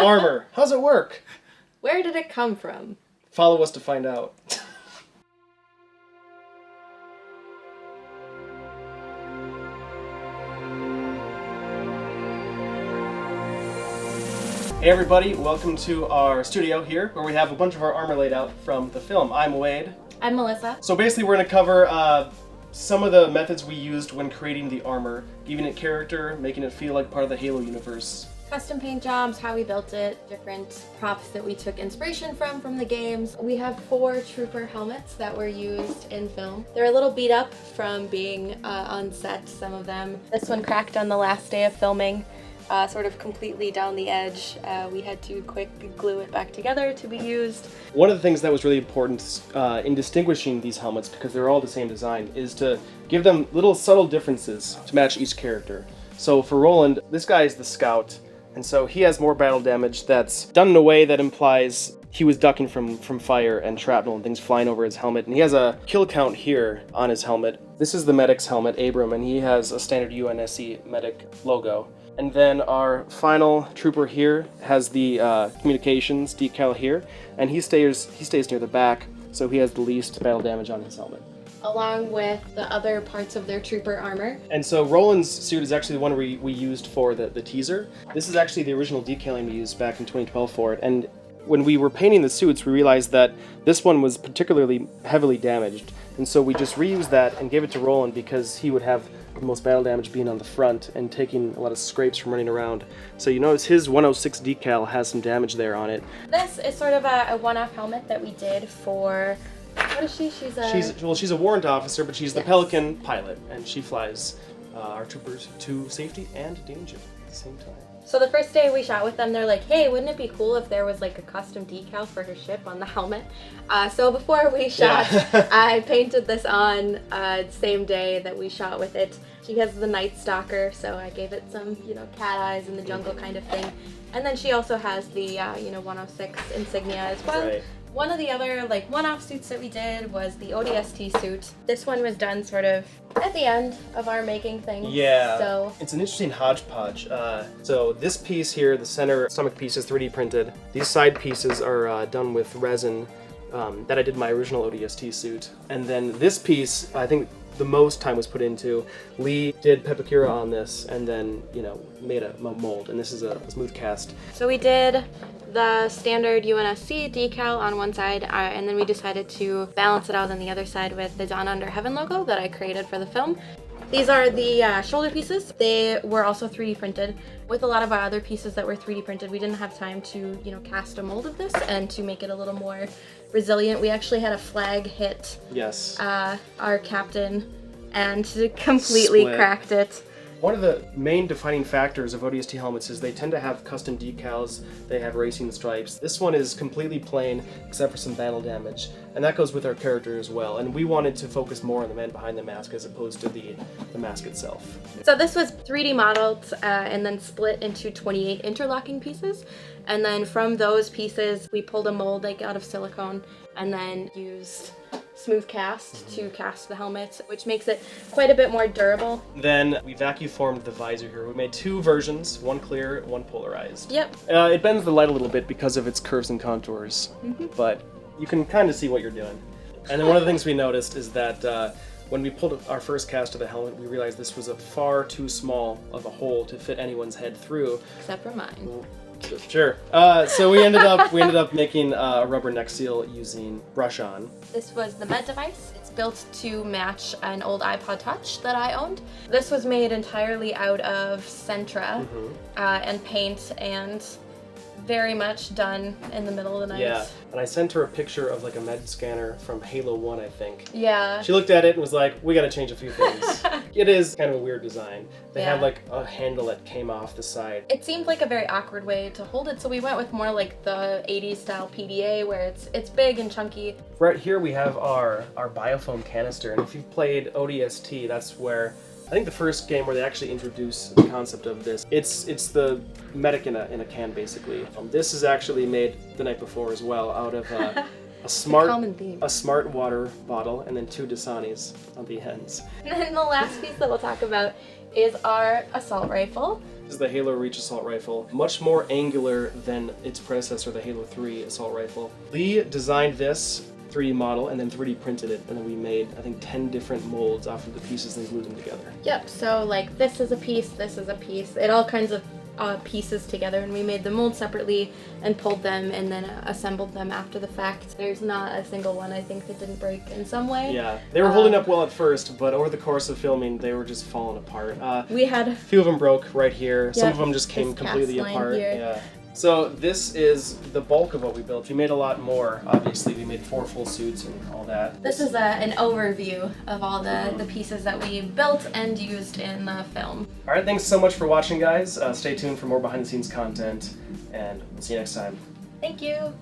Armor. How's it work? Where did it come from? Follow us to find out. Hey everybody, welcome to our studio here, where we have a bunch of our armor laid out from the film. I'm Wade. I'm Melissa. So basically we're going to cover some of the methods we used when creating the armor, giving it character, making it feel like part of the Halo universe. Custom paint jobs, how we built it, different props that we took inspiration from the games. We have 4 trooper helmets that were used in film. They're a little beat up from being on set, some of them. This one cracked on the last day of filming. Sort of completely down the edge. We had to quick glue it back together to be used. One of the things that was really important in distinguishing these helmets, because they're all the same design, is to give them little subtle differences to match each character. So for Roland, this guy is the scout, and so he has more battle damage that's done in a way that implies he was ducking from fire and shrapnel and things flying over his helmet, and he has a kill count here on his helmet. This is the medic's helmet, Abram, and he has a standard UNSC medic logo. And then our final trooper here has the communications decal here, and he stays near the back, so he has the least battle damage on his helmet. Along with the other parts of their trooper armor. And so Roland's suit is actually the one we used for the teaser. This is actually the original decaling we used back in 2012 for it, and when we were painting the suits, we realized that this one was particularly heavily damaged, and so we just reused that and gave it to Roland because he would have the most battle damage being on the front and taking a lot of scrapes from running around. So you notice his 106 decal has some damage there on it. This is sort of a one-off helmet that we did for, what is she? She's a warrant officer, but she's the Pelican Pilot, and she flies our troopers to safety and danger at the same time. So the first day we shot with them, they're like, hey, wouldn't it be cool if there was like a custom decal for her ship on the helmet? So before we shot, I painted this on same day that we shot with it. She has the Night Stalker, so I gave it some, cat eyes in the jungle kind of thing. And then she also has the, 106 insignia as well. Right. One of the other one-off suits that we did was the ODST suit. This one was done sort of at the end of our making things. Yeah, so it's an interesting hodgepodge. So this piece here, the center stomach piece, is 3D printed. These side pieces are done with resin that I did my original ODST suit. And then this piece, I think the most time was put into. Lee did Pepakura on this and then, made a mold, and this is a smooth cast. So we did the standard UNSC decal on one side, and then we decided to balance it out on the other side with the Dawn Under Heaven logo that I created for the film. These are the shoulder pieces. They were also 3D printed. With a lot of our other pieces that were 3D printed, we didn't have time to, cast a mold of this and to make it a little more resilient. We actually had a flag hit our captain and completely cracked it. One of the main defining factors of ODST helmets is they tend to have custom decals, they have racing stripes. This one is completely plain except for some battle damage, and that goes with our character as well. And we wanted to focus more on the man behind the mask as opposed to the mask itself. So this was 3D modeled and then split into 28 interlocking pieces. And then from those pieces, we pulled a mold out of silicone and then used smooth cast to cast the helmet, which makes it quite a bit more durable. Then we vacuum formed the visor here. We made 2 versions, one clear, one polarized. Yep. It bends the light a little bit because of its curves and contours, but you can kind of see what you're doing. And then one of the things we noticed is that when we pulled our first cast of the helmet, we realized this was a far too small of a hole to fit anyone's head through. Except for mine. Sure. So we ended up making a rubber neck seal using brush on. This was the Med device. It's built to match an old iPod Touch that I owned. This was made entirely out of Sentra and paint, and very much done in the middle of the night. Yeah, and I sent her a picture of a med scanner from Halo 1, I think. Yeah. She looked at it and was like, we gotta change a few things. It is kind of a weird design. They have a handle that came off the side. It seemed like a very awkward way to hold it, so we went with more like the 80s style PDA where it's big and chunky. Right here we have our biofoam canister, and if you've played ODST, that's where I think the first game where they actually introduce the concept of this. It's the medic in a can, basically. This is actually made the night before as well, out of a smart water bottle and then 2 Dasanis on the ends. And then the last piece that we'll talk about is our assault rifle. This is the Halo Reach assault rifle, much more angular than its predecessor, the Halo 3 assault rifle. Lee designed this 3D model and then 3D printed it, and then we made, I think, 10 different molds off of the pieces and glued them together. Yep, so like this is a piece, it all kinds of pieces together, and we made the mold separately and pulled them and then assembled them after the fact. There's not a single one, I think, that didn't break in some way. Yeah, they were holding up well at first, but over the course of filming, they were just falling apart. We had a few of them broke right here. Some Yep, of them just came this completely cast line apart. here. Yeah. So this is the bulk of what we built. We made a lot more, obviously. We made 4 full suits and all that. This is an overview of all the pieces that we built and used in the film. All right, thanks so much for watching, guys. Stay tuned for more behind-the-scenes content, and we'll see you next time. Thank you!